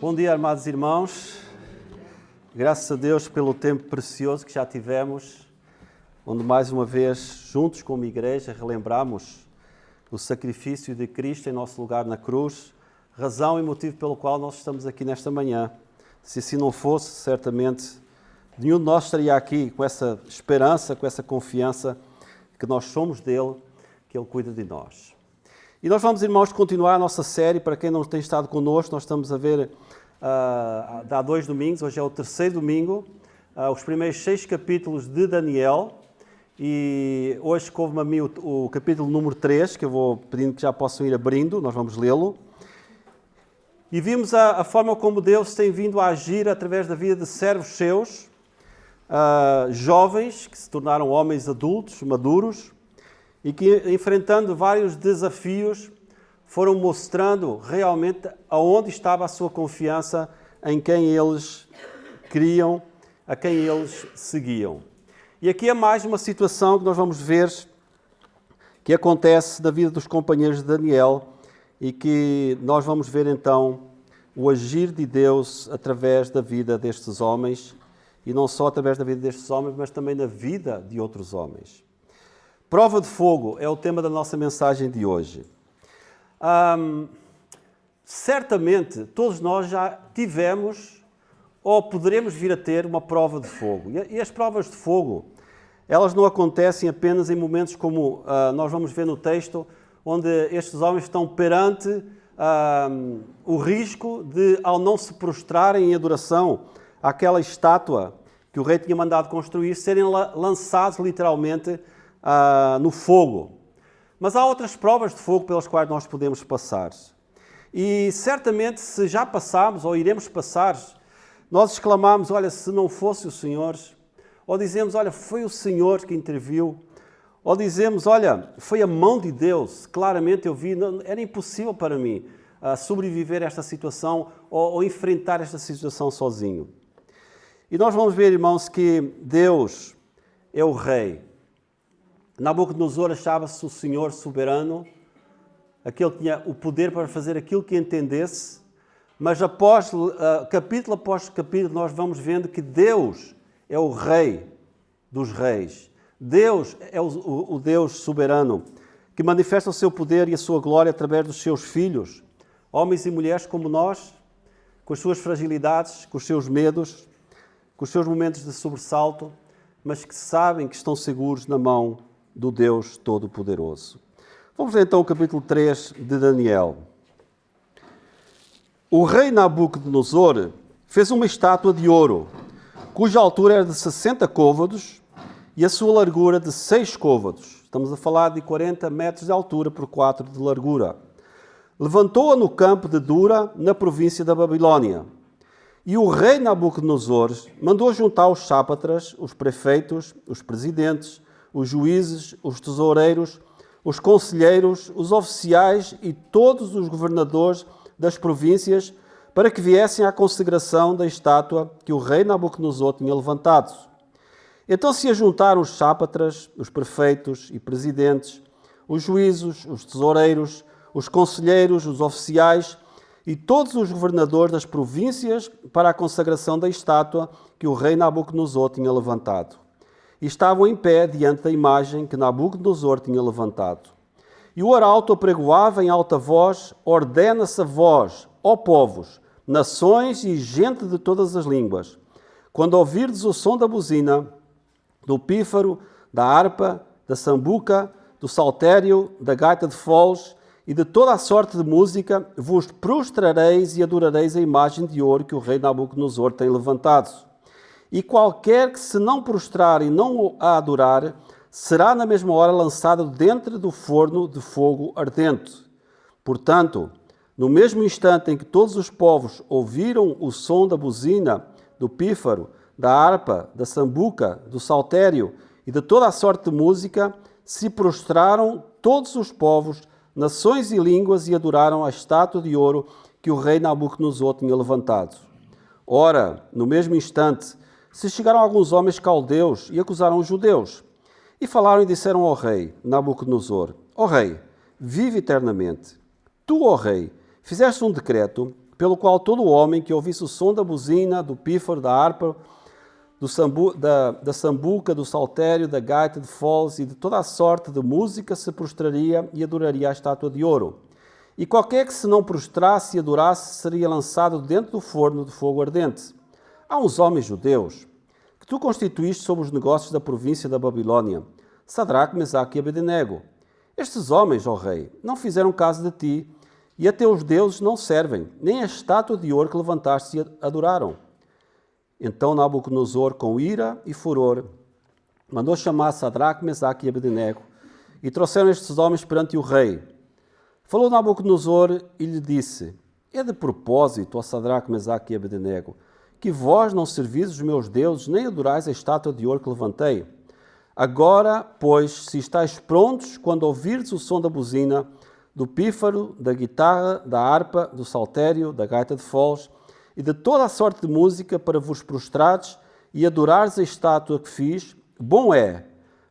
Bom dia, amados irmãos. Graças a Deus pelo tempo precioso que já tivemos, onde mais uma vez, juntos como igreja, relembramos o sacrifício de Cristo em nosso lugar na cruz, razão e motivo pelo qual nós estamos aqui nesta manhã. Se assim não fosse, certamente, nenhum de nós estaria aqui com essa esperança, com essa confiança que nós somos dele, que ele cuida de nós. E nós vamos, irmãos, continuar a nossa série. Para quem não tem estado connosco, nós estamos a ver há 2 domingos, hoje é o 3º domingo, os primeiros 6 capítulos de Daniel, e hoje coube-me a mim o capítulo número 3, que eu vou pedindo que já possam ir abrindo, nós vamos lê-lo. E vimos a forma como Deus tem vindo a agir através da vida de servos seus, jovens que se tornaram homens adultos, maduros, e que, enfrentando vários desafios, foram mostrando realmente aonde estava a sua confiança, em quem eles criam, a quem eles seguiam. E aqui é mais uma situação que nós vamos ver que acontece na vida dos companheiros de Daniel e que nós vamos ver então o agir de Deus através da vida destes homens, e não só através da vida destes homens, mas também na vida de outros homens. Prova de fogo é o tema da nossa mensagem de hoje. Certamente todos nós já tivemos ou poderemos vir a ter uma prova de fogo. E as provas de fogo, elas não acontecem apenas em momentos como nós vamos ver no texto, onde estes homens estão perante o risco de, ao não se prostrarem em adoração àquela estátua que o rei tinha mandado construir, serem lançados literalmente no fogo. Mas há outras provas de fogo pelas quais nós podemos passar. E certamente, se já passámos ou iremos passar, nós exclamamos: olha, se não fosse o Senhor, ou dizemos: olha, foi o Senhor que interviu, ou dizemos: olha, foi a mão de Deus, claramente eu vi, não, era impossível para mim sobreviver a esta situação ou enfrentar esta situação sozinho. E nós vamos ver, irmãos, que Deus é o Rei. Nabucodonosor achava-se o Senhor soberano, aquele que tinha o poder para fazer aquilo que entendesse, mas capítulo após capítulo, nós vamos vendo que Deus é o Rei dos reis. Deus é o Deus soberano, que manifesta o seu poder e a sua glória através dos seus filhos, homens e mulheres como nós, com as suas fragilidades, com os seus medos, com os seus momentos de sobressalto, mas que sabem que estão seguros na mão do Deus Todo-Poderoso. Vamos ler então o capítulo 3 de Daniel. O rei Nabucodonosor fez uma estátua de ouro, cuja altura era de 60 côvados e a sua largura de 6 côvados. Estamos a falar de 40 metros de altura por 4 de largura. Levantou-a no campo de Dura, na província da Babilônia. E o rei Nabucodonosor mandou juntar os sátrapas, os prefeitos, os presidentes, os juízes, os tesoureiros, os conselheiros, os oficiais e todos os governadores das províncias para que viessem à consagração da estátua que o rei Nabucodonosor tinha levantado. Então se ajuntaram os sátrapas, os prefeitos e presidentes, os juízes, os tesoureiros, os conselheiros, os oficiais e todos os governadores das províncias para a consagração da estátua que o rei Nabucodonosor tinha levantado. E estavam em pé diante da imagem que Nabucodonosor tinha levantado. E o arauto apregoava em alta voz: ordena-se a vós, ó povos, nações e gente de todas as línguas, quando ouvirdes o som da buzina, do pífaro, da harpa, da sambuca, do saltério, da gaita de foles e de toda a sorte de música, vos prostrareis e adorareis a imagem de ouro que o rei Nabucodonosor tem levantado. E qualquer que se não prostrar e não a adorar, será na mesma hora lançado dentro do forno de fogo ardente. Portanto, no mesmo instante em que todos os povos ouviram o som da buzina, do pífaro, da harpa, da sambuca, do saltério e de toda a sorte de música, se prostraram todos os povos, nações e línguas e adoraram a estátua de ouro que o rei Nabucodonosor tinha levantado. Ora, no mesmo instante, se chegaram alguns homens caldeus e acusaram os judeus. E falaram e disseram ao rei Nabucodonosor: ó rei, vive eternamente. Tu, ó rei, fizeste um decreto pelo qual todo homem que ouvisse o som da buzina, do pífaro, da harpa, da sambuca, do saltério, da gaita de foles e de toda a sorte de música se prostraria e adoraria a estátua de ouro. E qualquer que se não prostrasse e adorasse seria lançado dentro do forno de fogo ardente. Há uns homens judeus que tu constituíste sobre os negócios da província da Babilônia, Sadraque, Mesaque e Abednego. Estes homens, ó rei, não fizeram caso de ti, e a teus deuses não servem, nem a estátua de ouro que levantaste e adoraram. Então Nabucodonosor, com ira e furor, mandou chamar Sadraque, Mesaque e Abednego, e trouxeram estes homens perante o rei. Falou Nabucodonosor e lhe disse: é de propósito, ó Sadraque, Mesaque e Abednego, que vós não servis os meus deuses, nem adorais a estátua de ouro que levantei. Agora, pois, se estáis prontos, quando ouvirdes o som da buzina, do pífaro, da guitarra, da harpa, do saltério, da gaita de foles e de toda a sorte de música para vos prostrares e adorares a estátua que fiz, bom é,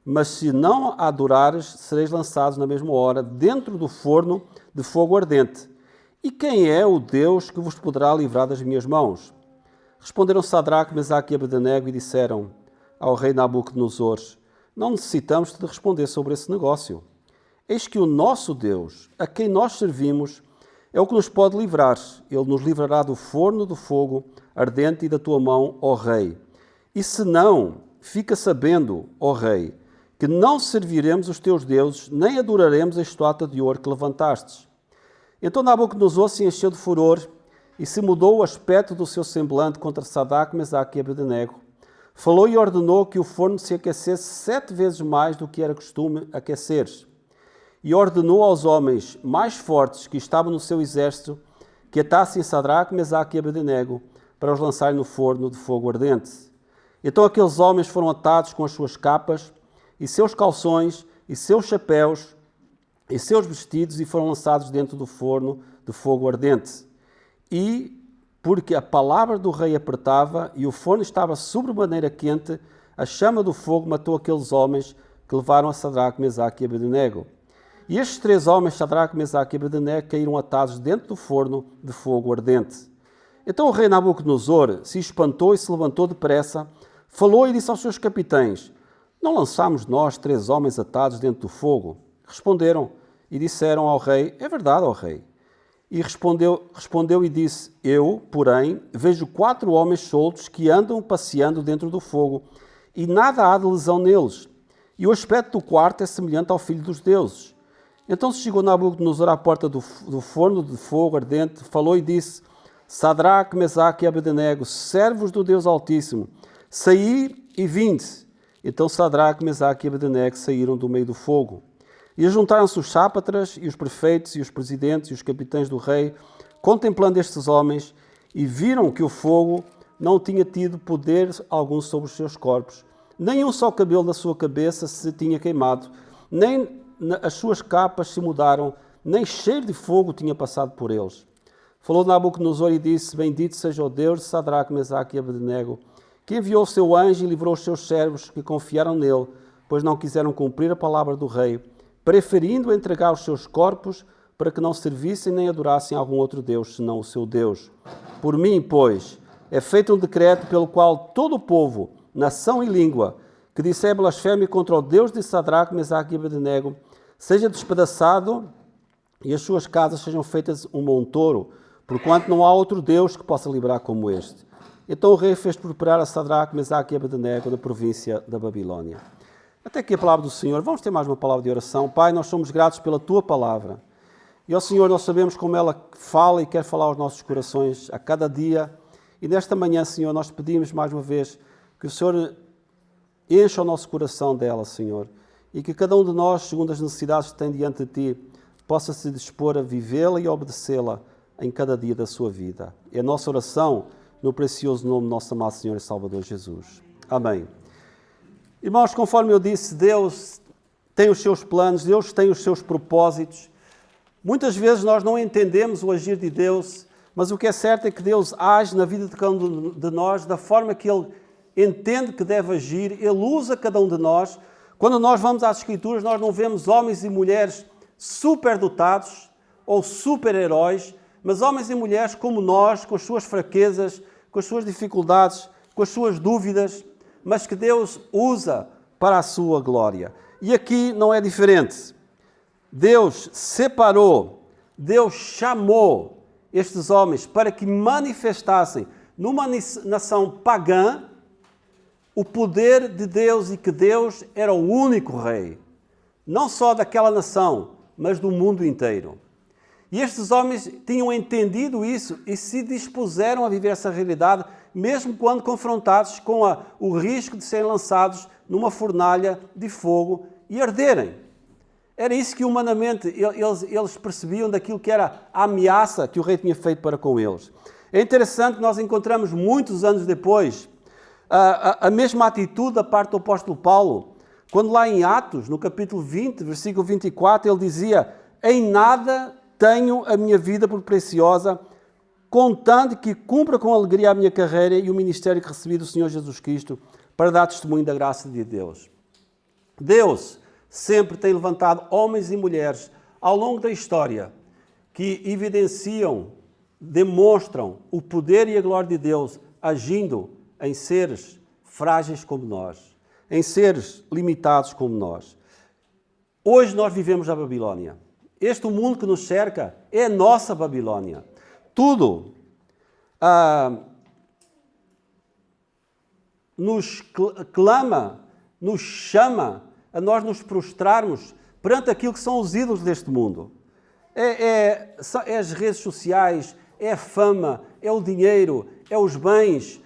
mas se não a adorares, sereis lançados na mesma hora dentro do forno de fogo ardente. E quem é o Deus que vos poderá livrar das minhas mãos? Responderam Sadraque, Mesaque e Abednego e disseram ao rei Nabucodonosor: não necessitamos de responder sobre esse negócio. Eis que o nosso Deus, a quem nós servimos, é o que nos pode livrar. Ele nos livrará do forno do fogo ardente e da tua mão, ó rei. E se não, fica sabendo, ó rei, que não serviremos os teus deuses, nem adoraremos a estátua de ouro que levantastes. Então Nabucodonosor se encheu de furor e se mudou o aspecto do seu semblante contra Sadraque, Mesaque e Abednego. Falou e ordenou que o forno se aquecesse 7 vezes mais do que era costume aquecer-se. E ordenou aos homens mais fortes que estavam no seu exército que atassem Sadraque, Mesaque e Abednego para os lançarem no forno de fogo ardente. Então aqueles homens foram atados com as suas capas e seus calções e seus chapéus e seus vestidos e foram lançados dentro do forno de fogo ardente. E, porque a palavra do rei apertava e o forno estava sobremaneira quente, a chama do fogo matou aqueles homens que levaram a Sadraque, Mesaque e Abednego. E estes 3 homens, Sadraque, Mesaque e Abednego, caíram atados dentro do forno de fogo ardente. Então o rei Nabucodonosor se espantou e se levantou depressa, falou e disse aos seus capitães: não lançámos nós 3 homens atados dentro do fogo? Responderam e disseram ao rei: é verdade, ó rei. E respondeu e disse: eu, porém, vejo 4 homens soltos que andam passeando dentro do fogo, e nada há de lesão neles. E o aspecto do quarto é semelhante ao filho dos deuses. Então se chegou Nabucodonosor à porta do forno de fogo ardente, falou e disse: Sadraque, Mesaque e Abednego, servos do Deus Altíssimo, saí e vinde. Então Sadraque, Mesaque e Abednego saíram do meio do fogo. E juntaram-se os sápatras e os prefeitos e os presidentes e os capitães do rei, contemplando estes homens, e viram que o fogo não tinha tido poder algum sobre os seus corpos. Nem um só cabelo da sua cabeça se tinha queimado, nem as suas capas se mudaram, nem cheiro de fogo tinha passado por eles. Falou Nabucodonosor e disse: bendito seja o Deus de Sadraque, Mesaque e Abednego, que enviou o seu anjo e livrou os seus servos que confiaram nele, pois não quiseram cumprir a palavra do rei, preferindo entregar os seus corpos para que não servissem nem adorassem algum outro Deus, senão o seu Deus. Por mim, pois, é feito um decreto pelo qual todo o povo, nação e língua, que disser blasfémia contra o Deus de Sadraque, Mesaque e Abednego, seja despedaçado e as suas casas sejam feitas um montouro, porquanto não há outro Deus que possa livrar como este. Então o rei fez preparar a Sadraque, Mesaque e Abednego da província da Babilônia. Até aqui a palavra do Senhor. Vamos ter mais uma palavra de oração. Pai, nós somos gratos pela Tua palavra. E, ó Senhor, nós sabemos como ela fala e quer falar aos nossos corações a cada dia. E nesta manhã, Senhor, nós pedimos mais uma vez que o Senhor encha o nosso coração dela, Senhor. E que cada um de nós, segundo as necessidades que tem diante de Ti, possa se dispor a vivê-la e obedecê-la em cada dia da sua vida. É a nossa oração no precioso nome do nosso amado Senhor e Salvador Jesus. Amém. Irmãos, conforme eu disse, Deus tem os seus planos, Deus tem os seus propósitos. Muitas vezes nós não entendemos o agir de Deus, mas o que é certo é que Deus age na vida de cada um de nós da forma que Ele entende que deve agir. Ele usa cada um de nós. Quando nós vamos às Escrituras, nós não vemos homens e mulheres superdotados ou super-heróis, mas homens e mulheres como nós, com as suas fraquezas, com as suas dificuldades, com as suas dúvidas, mas que Deus usa para a sua glória. E aqui não é diferente. Deus separou, Deus chamou estes homens para que manifestassem numa nação pagã o poder de Deus e que Deus era o único rei, não só daquela nação, mas do mundo inteiro. E estes homens tinham entendido isso e se dispuseram a viver essa realidade, mesmo quando confrontados com o risco de serem lançados numa fornalha de fogo e arderem. Era isso que humanamente eles percebiam daquilo que era a ameaça que o rei tinha feito para com eles. É interessante que nós encontramos muitos anos depois a mesma atitude da parte do apóstolo Paulo, quando lá em Atos, no capítulo 20, versículo 24, ele dizia: em nada tenho a minha vida por preciosa, contando que cumpra com alegria a minha carreira e o ministério que recebi do Senhor Jesus Cristo para dar testemunho da graça de Deus. Deus sempre tem levantado homens e mulheres ao longo da história que evidenciam, demonstram o poder e a glória de Deus agindo em seres frágeis como nós, em seres limitados como nós. Hoje nós vivemos na Babilônia. Este mundo que nos cerca é a nossa Babilônia. Tudo nos clama, nos chama a nós nos prostrarmos perante aquilo que são os ídolos deste mundo. É as redes sociais, é a fama, é o dinheiro, é os bens,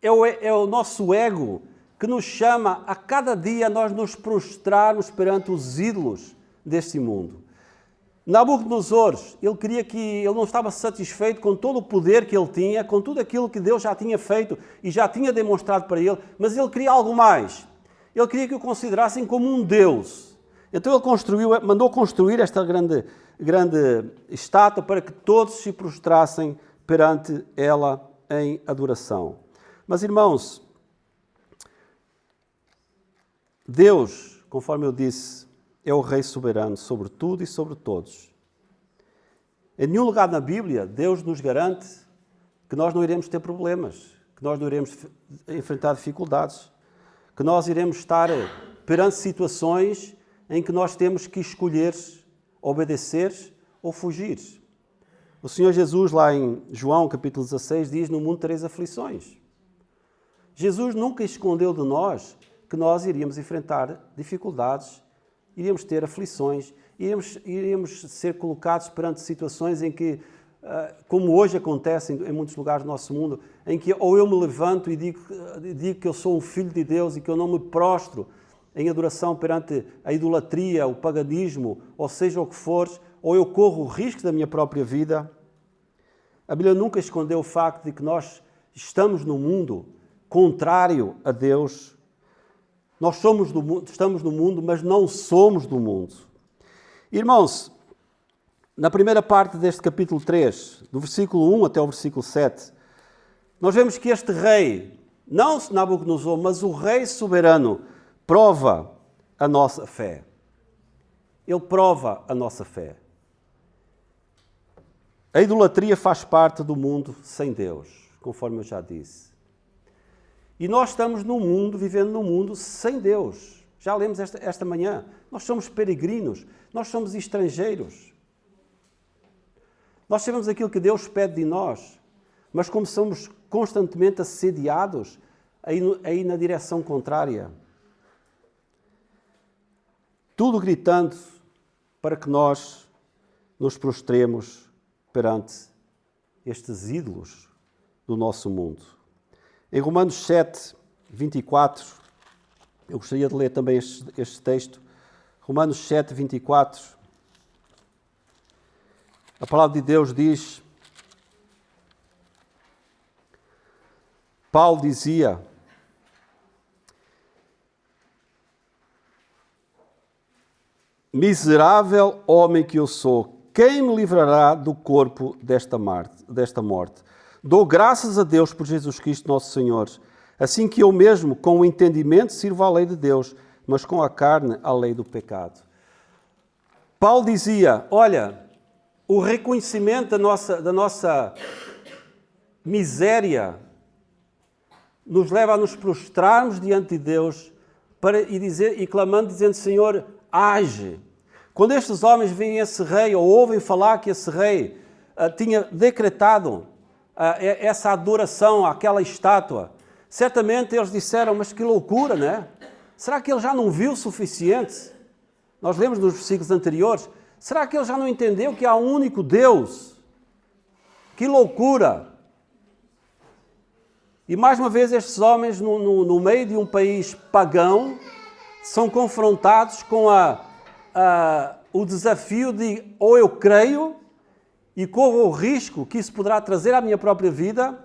é o nosso ego que nos chama a cada dia a nós nos prostrarmos perante os ídolos deste mundo. Nabucodonosor, ele não estava satisfeito com todo o poder que ele tinha, com tudo aquilo que Deus já tinha feito e já tinha demonstrado para ele, mas ele queria algo mais. Ele queria que o considerassem como um Deus. Então ele mandou construir esta grande estátua para que todos se prostrassem perante ela em adoração. Mas, irmãos, Deus, conforme eu disse, é o Rei soberano sobre tudo e sobre todos. Em nenhum lugar na Bíblia, Deus nos garante que nós não iremos ter problemas, que nós não iremos enfrentar dificuldades, que nós iremos estar perante situações em que nós temos que escolher obedecer ou fugir. O Senhor Jesus, lá em João, capítulo 16, diz: no mundo tereis aflições. Jesus nunca escondeu de nós que nós iríamos enfrentar dificuldades, iríamos ter aflições, iríamos ser colocados perante situações em que, como hoje acontece em muitos lugares do nosso mundo, em que ou eu me levanto e digo que eu sou um filho de Deus e que eu não me prostro em adoração perante a idolatria, o paganismo, ou seja o que for, ou eu corro o risco da minha própria vida. A Bíblia nunca escondeu o facto de que nós estamos no mundo contrário a Deus. Nós estamos no mundo, mas não somos do mundo. Irmãos, na primeira parte deste capítulo 3, do versículo 1 até o versículo 7, nós vemos que este rei, não Nabucodonosor, mas o rei soberano, prova a nossa fé. Ele prova a nossa fé. A idolatria faz parte do mundo sem Deus, conforme eu já disse. E nós estamos no mundo, vivendo num mundo sem Deus. Já lemos esta manhã. Nós somos peregrinos, nós somos estrangeiros. Nós sabemos aquilo que Deus pede de nós, mas como somos constantemente assediados aí na direção contrária. Tudo gritando para que nós nos prostremos perante estes ídolos do nosso mundo. Em Romanos 7, 24, eu gostaria de ler também este texto. Romanos 7, 24. A palavra de Deus diz: Paulo dizia: miserável homem que eu sou, quem me livrará do corpo desta morte? Dou graças a Deus por Jesus Cristo nosso Senhor, assim que eu mesmo, com o entendimento, sirvo à lei de Deus, mas com a carne, à lei do pecado. Paulo dizia: olha, o reconhecimento da nossa miséria nos leva a nos prostrarmos diante de Deus e clamando, dizendo: Senhor, age. Quando estes homens veem esse rei, ou ouvem falar que esse rei tinha decretado essa adoração àquela estátua, certamente eles disseram: mas que loucura, não é? Será que ele já não viu o suficiente? Nós lemos nos versículos anteriores. Será que ele já não entendeu que há um único Deus? Que loucura! E mais uma vez estes homens, no meio de um país pagão, são confrontados com o desafio de: ou eu creio e corro o risco que isso poderá trazer à minha própria vida,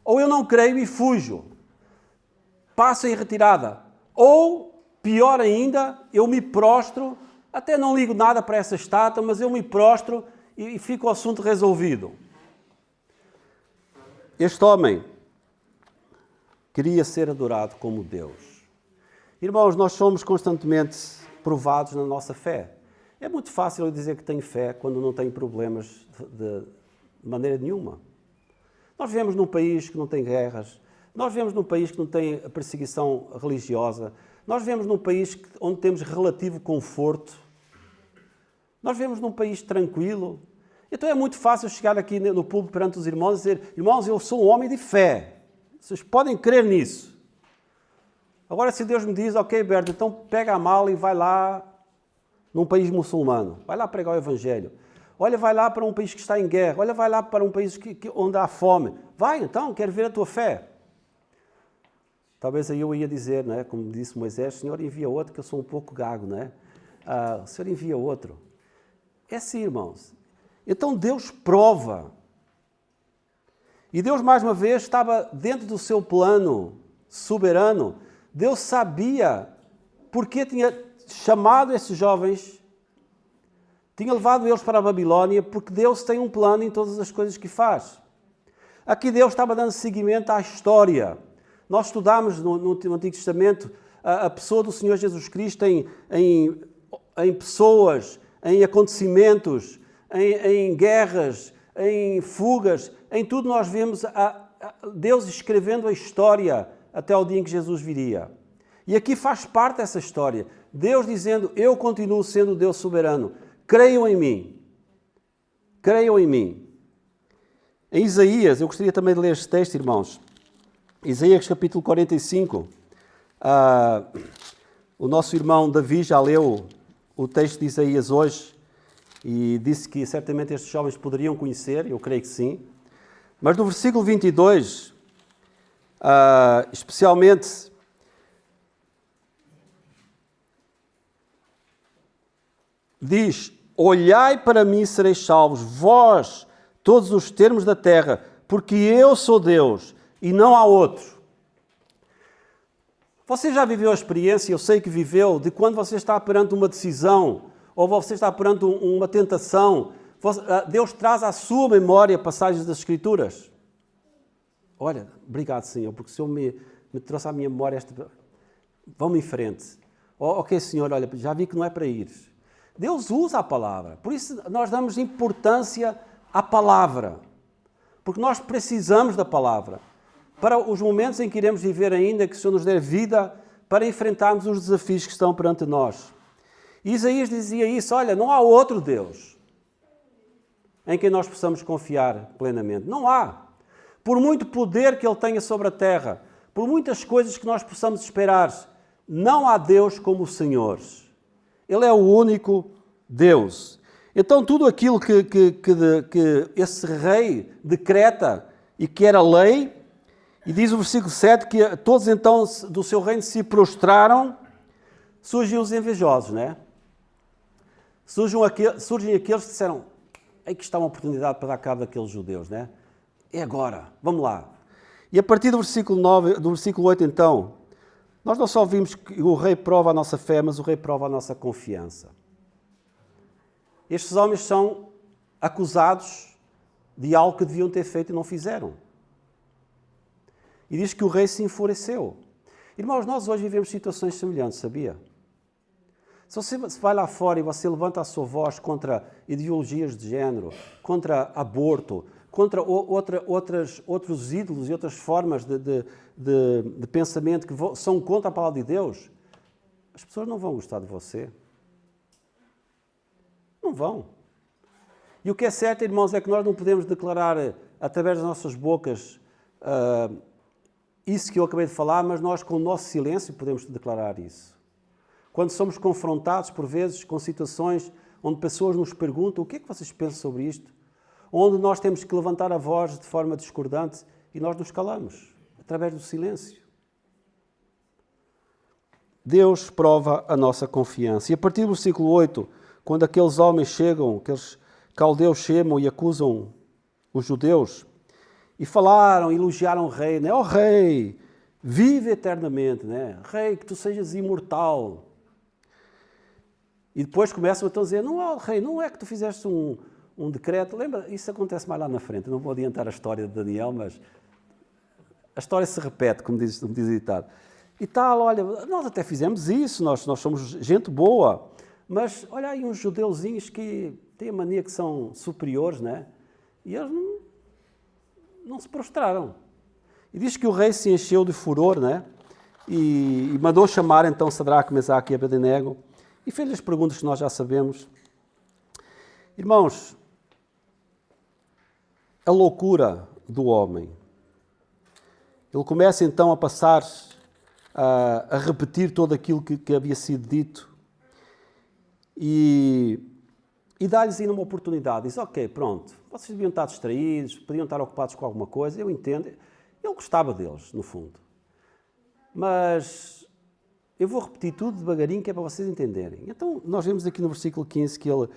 ou eu não creio e fujo, passo em retirada. Ou, pior ainda, eu me prostro, até não ligo nada para essa estátua, mas eu me prostro e fica o assunto resolvido. Este homem queria ser adorado como Deus. Irmãos, nós somos constantemente provados na nossa fé. É muito fácil eu dizer que tenho fé quando não tenho problemas de maneira nenhuma. Nós vivemos num país que não tem guerras, nós vivemos num país que não tem perseguição religiosa, nós vivemos num país onde temos relativo conforto, nós vivemos num país tranquilo. Então é muito fácil chegar aqui no púlpito perante os irmãos e dizer: irmãos, eu sou um homem de fé. Vocês podem crer nisso. Agora, se Deus me diz: ok, Berto, então pega a mala e vai lá num país muçulmano. Vai lá pregar o Evangelho. Olha, vai lá para um país que está em guerra. Olha, vai lá para um país onde há fome. Vai, então, quero ver a tua fé. Talvez aí eu ia dizer, né, como disse Moisés: Senhor, envia outro, que eu sou um pouco gago, né? O Senhor envia outro. É assim, irmãos. Então Deus prova. E Deus, mais uma vez, estava dentro do seu plano soberano. Deus sabia porque tinha chamado esses jovens, tinha levado eles para a Babilónia, porque Deus tem um plano em todas as coisas que faz. Aqui Deus estava dando seguimento à história. Nós estudámos no Antigo Testamento a pessoa do Senhor Jesus Cristo em pessoas, em acontecimentos, em guerras, em fugas. Em tudo nós vemos Deus escrevendo a história até o dia em que Jesus viria. E aqui faz parte dessa história. Deus dizendo: eu continuo sendo o Deus soberano. Creiam em mim. Creiam em mim. Em Isaías, eu gostaria também de ler este texto, irmãos. Isaías capítulo 45. O nosso irmão Davi já leu o texto de Isaías hoje e disse que certamente estes jovens poderiam conhecer, eu creio que sim. Mas no versículo 22, especialmente, diz: olhai para mim e sereis salvos, vós, todos os termos da terra, porque eu sou Deus e não há outro. Você já viveu a experiência, eu sei que viveu, de quando você está perante uma decisão, ou você está perante uma tentação, Deus traz à sua memória passagens das Escrituras. Olha, obrigado, Senhor, porque o Senhor me trouxe à minha memória esta... Vamos em frente. Ok, Senhor, olha, já vi que não é para ir. Deus usa a palavra. Por isso nós damos importância à palavra. Porque nós precisamos da palavra. Para os momentos em que iremos viver ainda, que o Senhor nos dê vida, para enfrentarmos os desafios que estão perante nós. E Isaías dizia isso: olha, não há outro Deus em quem nós possamos confiar plenamente. Não há. Por muito poder que Ele tenha sobre a terra, por muitas coisas que nós possamos esperar, não há Deus como o Senhor. Ele é o único Deus. Então tudo aquilo que esse rei decreta e que era lei, e diz o versículo 7 que todos então do seu reino se prostraram, surgem os invejosos, não é? Surgem aqueles que disseram: aí que está uma oportunidade para dar cabo daqueles judeus, né? É agora, vamos lá. E a partir do versículo 9, do versículo 8, então, nós não só vimos que o rei prova a nossa fé, mas o rei prova a nossa confiança. Estes homens são acusados de algo que deviam ter feito e não fizeram. E diz que o rei se enfureceu. Irmãos, nós hoje vivemos situações semelhantes, sabia? Se você vai lá fora e você levanta a sua voz contra ideologias de género, contra aborto, contra outros ídolos e outras formas de pensamento que são contra a palavra de Deus, as pessoas não vão gostar de você. Não vão. E o que é certo, irmãos, é que nós não podemos declarar através das nossas bocas isso que eu acabei de falar, mas nós com o nosso silêncio podemos declarar isso. Quando somos confrontados, por vezes, com situações onde pessoas nos perguntam o que é que vocês pensam sobre isto, onde nós temos que levantar a voz de forma discordante e nós nos calamos, através do silêncio. Deus prova a nossa confiança. E a partir do versículo 8, quando aqueles homens chegam, aqueles caldeus chamam e acusam os judeus, e falaram, elogiaram o rei, né? Ó rei, vive eternamente, né? Rei, que tu sejas imortal. E depois começam então a dizer, não, ó rei, não é que tu fizeste um decreto, lembra, isso acontece mais lá na frente, não vou adiantar a história de Daniel, mas a história se repete, como diz o ditado. E tal, olha, nós até fizemos isso, nós somos gente boa, mas olha aí uns judeuzinhos que têm a mania que são superiores, né? E eles não se prostraram. E diz que o rei se encheu de furor, né? E mandou chamar então Sadraque, Mesaque e Abednego e fez-lhe as perguntas que nós já sabemos. Irmãos, a loucura do homem. Ele começa então a passar a repetir tudo aquilo que havia sido dito e dá-lhes ainda uma oportunidade. Diz, ok, pronto, vocês deviam estar distraídos, podiam estar ocupados com alguma coisa, eu entendo. Ele gostava deles, no fundo. Mas eu vou repetir tudo devagarinho, que é para vocês entenderem. Então, nós vemos aqui no versículo 15 que ele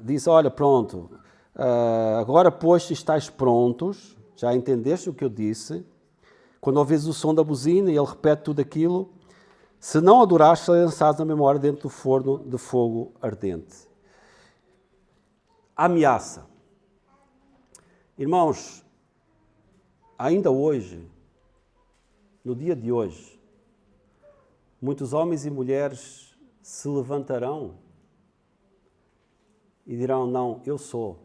diz, olha, pronto, agora pois se estáis prontos, já entendeste o que eu disse, quando ouves o som da buzina, e ele repete tudo aquilo, se não adorares, serão lançados na memória dentro do forno de fogo ardente. A ameaça. Irmãos, ainda hoje, no dia de hoje, muitos homens e mulheres se levantarão e dirão, não, eu sou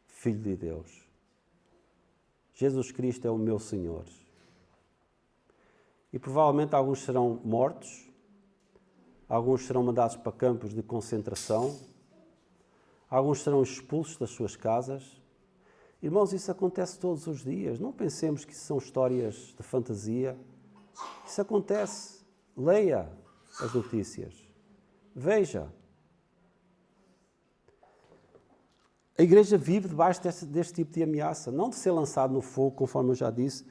filho de Deus. Jesus Cristo é o meu Senhor. E provavelmente alguns serão mortos, alguns serão mandados para campos de concentração, alguns serão expulsos das suas casas. Irmãos, isso acontece todos os dias. Não pensemos que isso são histórias de fantasia. Isso acontece. Leia as notícias. Veja. A igreja vive debaixo deste tipo de ameaça. Não de ser lançado no fogo, conforme eu já disse,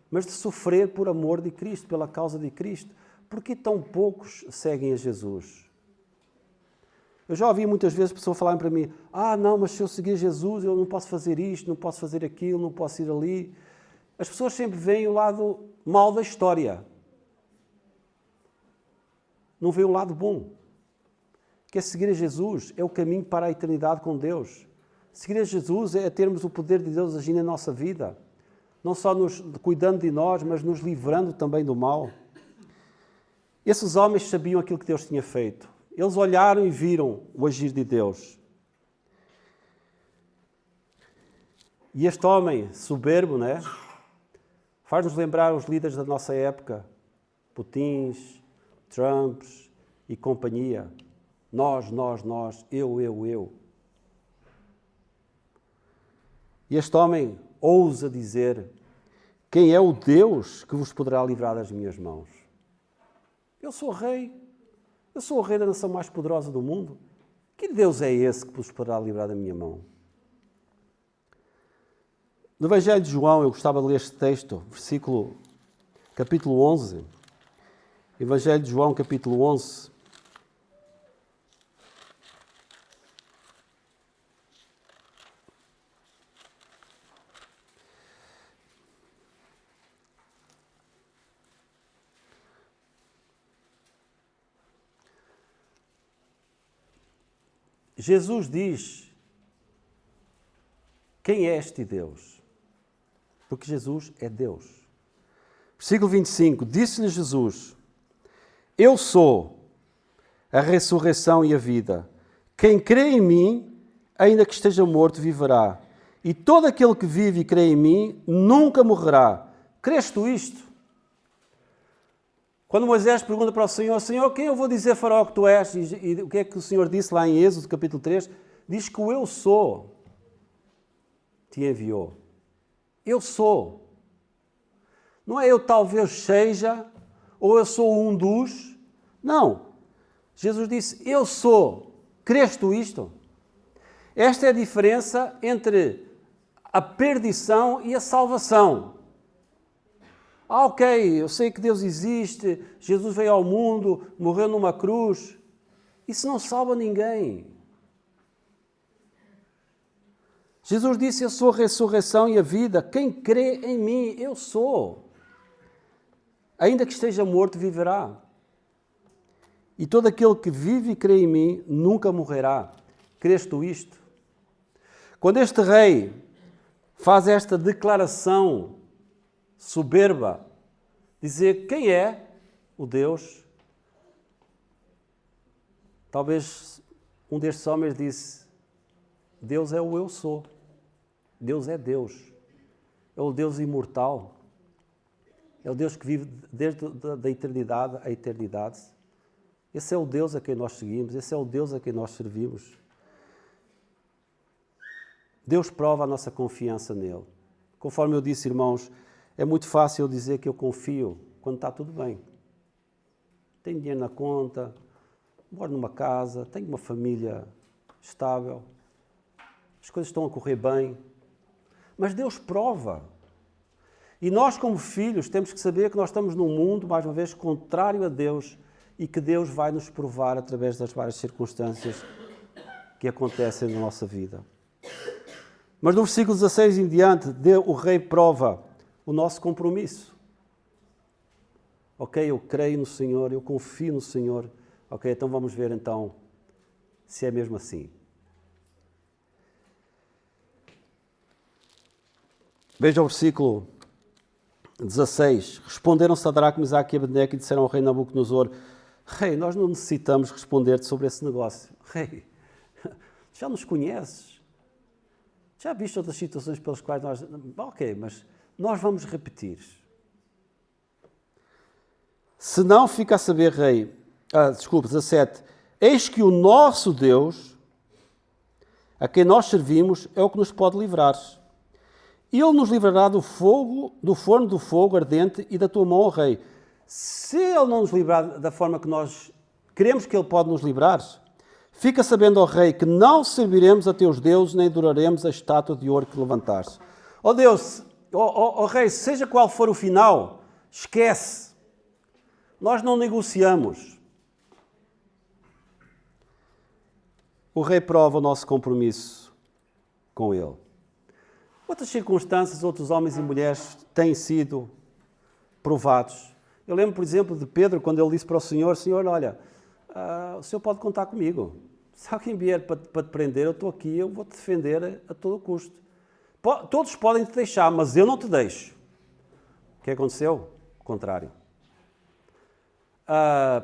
mas de sofrer por amor de Cristo, pela causa de Cristo. Por que tão poucos seguem a Jesus? Eu já ouvi muitas vezes pessoas falarem para mim, não, mas se eu seguir Jesus, eu não posso fazer isto, não posso fazer aquilo, não posso ir ali. As pessoas sempre veem o lado mau da história. Não veem o lado bom. Que é seguir a Jesus, é o caminho para a eternidade com Deus. Seguir a Jesus é termos o poder de Deus agindo na nossa vida. Não só cuidando de nós, mas nos livrando também do mal. Esses homens sabiam aquilo que Deus tinha feito. Eles olharam e viram o agir de Deus. E este homem soberbo, né, faz-nos lembrar os líderes da nossa época, Putins, Trumps e companhia. Nós, eu. E este homem ousa dizer, quem é o Deus que vos poderá livrar das minhas mãos? Eu sou o rei da nação mais poderosa do mundo. Que Deus é esse que vos poderá livrar da minha mão? No Evangelho de João, eu gostava de ler este texto, capítulo 11. Evangelho de João, capítulo 11. Jesus diz, quem é este Deus? Porque Jesus é Deus. Versículo 25, disse-lhe Jesus, eu sou a ressurreição e a vida. Quem crê em mim, ainda que esteja morto, viverá. E todo aquele que vive e crê em mim, nunca morrerá. Crês tu isto? Quando Moisés pergunta para o Senhor, Senhor, quem eu vou dizer Faraó que tu és? E o que é que o Senhor disse lá em Êxodo, capítulo 3? Diz que o eu sou te enviou. Eu sou. Não é eu talvez seja, ou eu sou um dos. Não. Jesus disse, eu sou. Crês tu isto? Esta é a diferença entre a perdição e a salvação. Ok, eu sei que Deus existe, Jesus veio ao mundo, morreu numa cruz. Isso não salva ninguém. Jesus disse, eu sou a ressurreição e a vida. Quem crê em mim, eu sou. Ainda que esteja morto, viverá. E todo aquele que vive e crê em mim, nunca morrerá. Crês tu isto? Quando este rei faz esta declaração soberba, dizer quem é o Deus, talvez um destes homens disse, Deus é o eu sou. Deus é Deus. É o Deus imortal. É o Deus que vive desde a eternidade à eternidade. Esse é o Deus a quem nós seguimos. Esse é o Deus a quem nós servimos. Deus prova a nossa confiança nele. Conforme eu disse, irmãos, é muito fácil dizer que eu confio quando está tudo bem. Tenho dinheiro na conta, moro numa casa, tenho uma família estável, as coisas estão a correr bem. Mas Deus prova. E nós, como filhos, temos que saber que nós estamos num mundo, mais uma vez, contrário a Deus e que Deus vai nos provar através das várias circunstâncias que acontecem na nossa vida. Mas no versículo 16 em diante, o rei prova o nosso compromisso. Ok, eu creio no Senhor, eu confio no Senhor. Ok, então vamos ver então se é mesmo assim. Veja o versículo 16. Responderam Sadraque, Mesaque e Abednego e disseram ao rei Nabucodonosor, rei, nós não necessitamos responder-te sobre esse negócio. Rei, já nos conheces. Já viste outras situações pelas quais nós... Ok, mas nós vamos repetir. Se não, fica a saber, rei... 17. Eis que o nosso Deus, a quem nós servimos, é o que nos pode livrar. Ele nos livrará do forno do fogo ardente e da tua mão, ó rei. Se ele não nos livrar da forma que nós queremos que ele pode nos livrar, fica sabendo, ó rei, que não serviremos a teus deuses, nem adoraremos a estátua de ouro que levantaste. Ó Deus, ó rei, seja qual for o final, esquece. Nós não negociamos. O rei prova o nosso compromisso com ele. Outras circunstâncias, outros homens e mulheres têm sido provados. Eu lembro, por exemplo, de Pedro, quando ele disse para o Senhor, Senhor, olha, o Senhor pode contar comigo. Se alguém vier para te prender, eu estou aqui, eu vou te defender a todo custo. Todos podem te deixar, mas eu não te deixo. O que aconteceu? O contrário.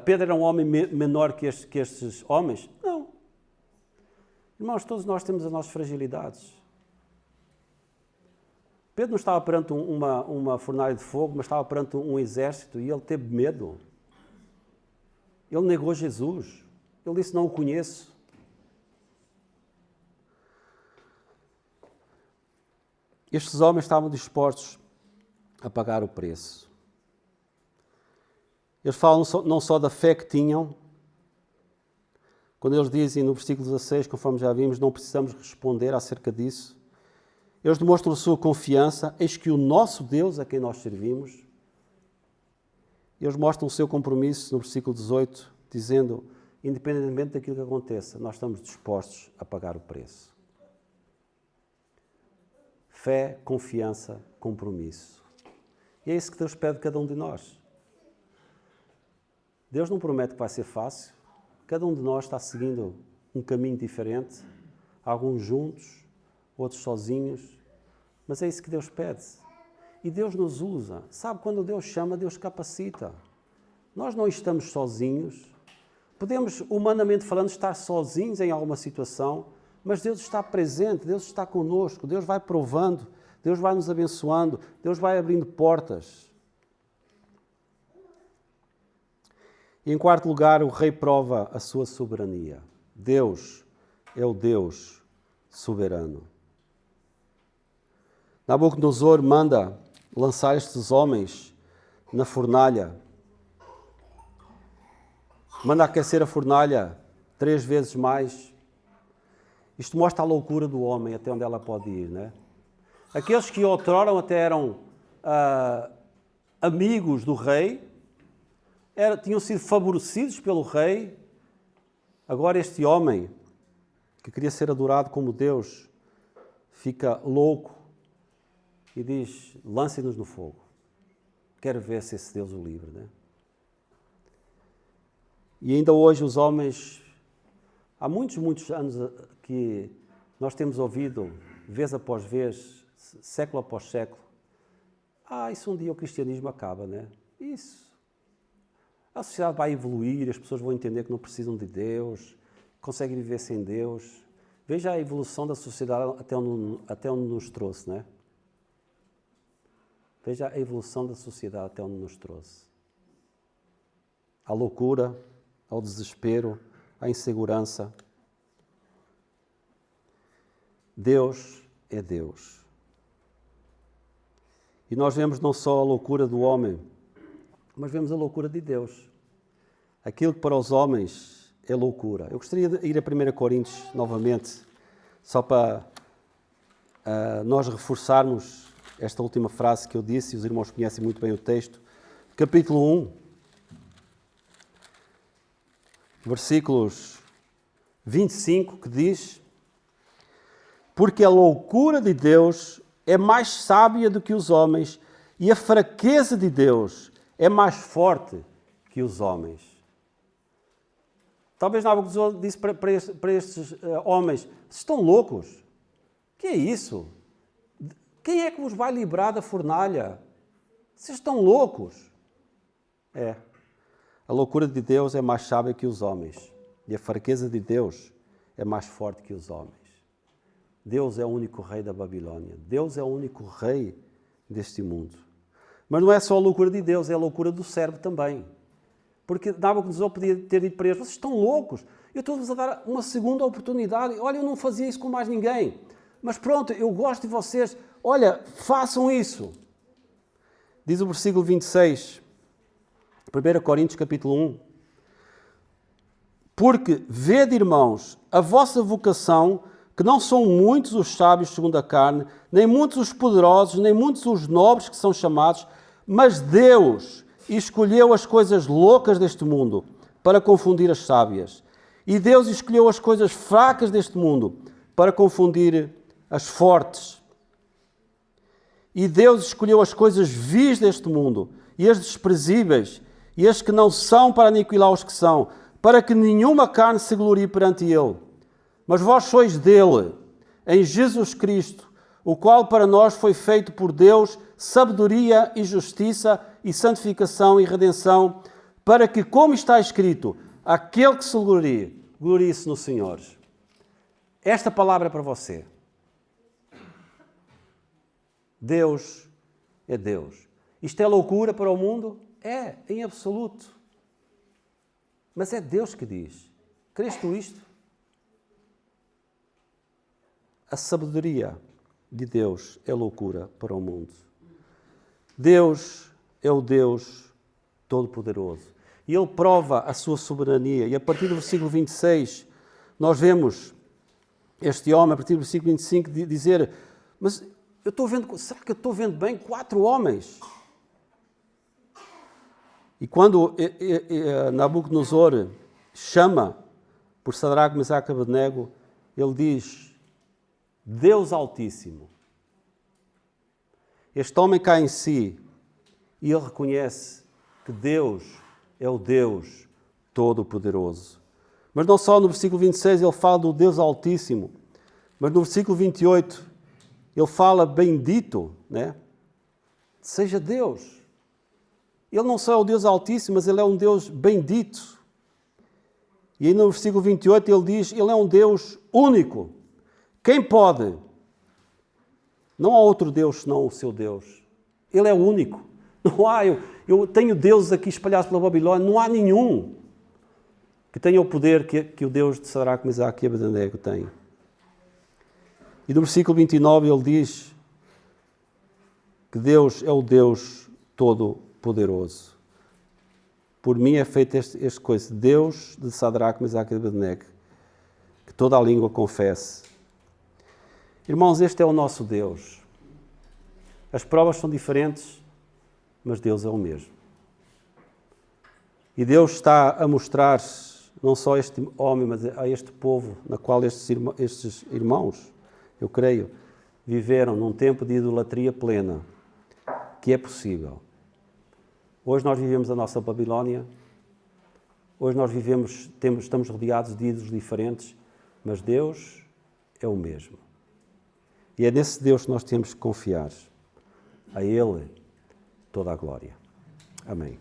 Pedro era um homem menor que estes homens? Não. Irmãos, todos nós temos as nossas fragilidades. Pedro não estava perante uma fornalha de fogo, mas estava perante um exército e ele teve medo. Ele negou Jesus. Ele disse, não o conheço. Estes homens estavam dispostos a pagar o preço. Eles falam não só da fé que tinham, quando eles dizem no versículo 16, conforme já vimos, não precisamos responder acerca disso. Eles demonstram a sua confiança, eis que o nosso Deus, a quem nós servimos, eles mostram o seu compromisso no versículo 18, dizendo, independentemente daquilo que aconteça, nós estamos dispostos a pagar o preço. Fé, confiança, compromisso. E é isso que Deus pede de cada um de nós. Deus não promete que vai ser fácil. Cada um de nós está seguindo um caminho diferente, alguns juntos, outros sozinhos, mas é isso que Deus pede. E Deus nos usa. Sabe, quando Deus chama, Deus capacita. Nós não estamos sozinhos, Podemos, humanamente falando, estar sozinhos em alguma situação, mas Deus está presente, Deus está conosco, Deus vai provando, Deus vai nos abençoando, Deus vai abrindo portas. E em quarto lugar, o rei prova a sua soberania. Deus é o Deus soberano. Nabucodonosor manda lançar estes homens na fornalha. Manda aquecer a fornalha 3 vezes mais. Isto mostra a loucura do homem, até onde ela pode ir, não é? Aqueles que outrora até eram amigos do rei, tinham sido favorecidos pelo rei. Agora este homem, que queria ser adorado como Deus, fica louco e diz: lancem-nos no fogo. Quero ver se esse Deus o livre, né? E ainda hoje os homens, há muitos anos que nós temos ouvido, vez após vez, século após século, isso um dia o cristianismo acaba, né? Isso. A sociedade vai evoluir, as pessoas vão entender que não precisam de Deus, conseguem viver sem Deus. Veja a evolução da sociedade até onde nos trouxe, né? Veja a evolução da sociedade até onde nos trouxe. A loucura, ao desespero, à insegurança. Deus é Deus. E nós vemos não só a loucura do homem, mas vemos a loucura de Deus. Aquilo que para os homens é loucura. Eu gostaria de ir a 1 Coríntios novamente, só para nós reforçarmos esta última frase que eu disse, e os irmãos conhecem muito bem o texto. Capítulo 1, versículos 25, que diz: porque a loucura de Deus é mais sábia do que os homens, e a fraqueza de Deus é mais forte que os homens. Talvez Nabucodonosor disse para estes homens: vocês estão loucos? O que é isso? Quem é que vos vai livrar da fornalha? Vocês estão loucos? A loucura de Deus é mais sábia que os homens, e a fraqueza de Deus é mais forte que os homens. Deus é o único rei da Babilônia. Deus é o único rei deste mundo. Mas não é só a loucura de Deus, é a loucura do servo também. Porque Nabucodonosor podia ter dito para eles: vocês estão loucos, eu estou-vos a dar uma segunda oportunidade. Olha, eu não fazia isso com mais ninguém. Mas pronto, eu gosto de vocês. Olha, façam isso. Diz o versículo 26, 1 Coríntios capítulo 1. Porque, vede, irmãos, a vossa vocação, que não são muitos os sábios segundo a carne, nem muitos os poderosos, nem muitos os nobres que são chamados, mas Deus escolheu as coisas loucas deste mundo para confundir as sábias. E Deus escolheu as coisas fracas deste mundo para confundir as fortes. E Deus escolheu as coisas vis deste mundo e as desprezíveis e as que não são para aniquilar os que são, para que nenhuma carne se glorie perante Ele. Mas vós sois dele, em Jesus Cristo, o qual para nós foi feito por Deus sabedoria e justiça e santificação e redenção, para que, como está escrito, aquele que se glorie, glorie-se no Senhor. Esta palavra é para você. Deus é Deus. Isto é loucura para o mundo? É, em absoluto. Mas é Deus que diz. Crês tu isto? A sabedoria de Deus é loucura para o mundo. Deus é o Deus Todo-Poderoso. E Ele prova a sua soberania. E a partir do versículo 26, nós vemos este homem, a partir do versículo 25, dizer: mas eu estou vendo, será que eu estou vendo bem 4 homens? E quando Nabucodonosor chama por Sadraque, Mesaque e Abednego, ele diz: Deus Altíssimo. Este homem cai em si e ele reconhece que Deus é o Deus Todo-Poderoso. Mas não só no versículo 26 ele fala do Deus Altíssimo, mas no versículo 28 ele fala bendito, né? Seja Deus. Ele não só é o Deus Altíssimo, mas ele é um Deus bendito. E aí no versículo 28 ele diz, ele é um Deus único. Quem pode? Não há outro Deus senão o seu Deus. Ele é único. Não há, eu tenho deuses aqui espalhados pela Babilónia, não há nenhum que tenha o poder que o Deus de Sadraque, Mesaque e Abednego tem. E no versículo 29 ele diz que Deus é o Deus Todo-Poderoso. Por mim é feito este coisa, Deus de Sadraque, Mesaque e Abednego, que toda a língua confesse. Irmãos, este é o nosso Deus. As provas são diferentes, mas Deus é o mesmo. E Deus está a mostrar não só a este homem, mas a este povo, na qual estes irmãos, eu creio, viveram num tempo de idolatria plena, que é possível. Hoje nós vivemos a nossa Babilónia, hoje nós estamos rodeados de ídolos diferentes, mas Deus é o mesmo. E é nesse Deus que nós temos que confiar. A Ele toda a glória. Amém.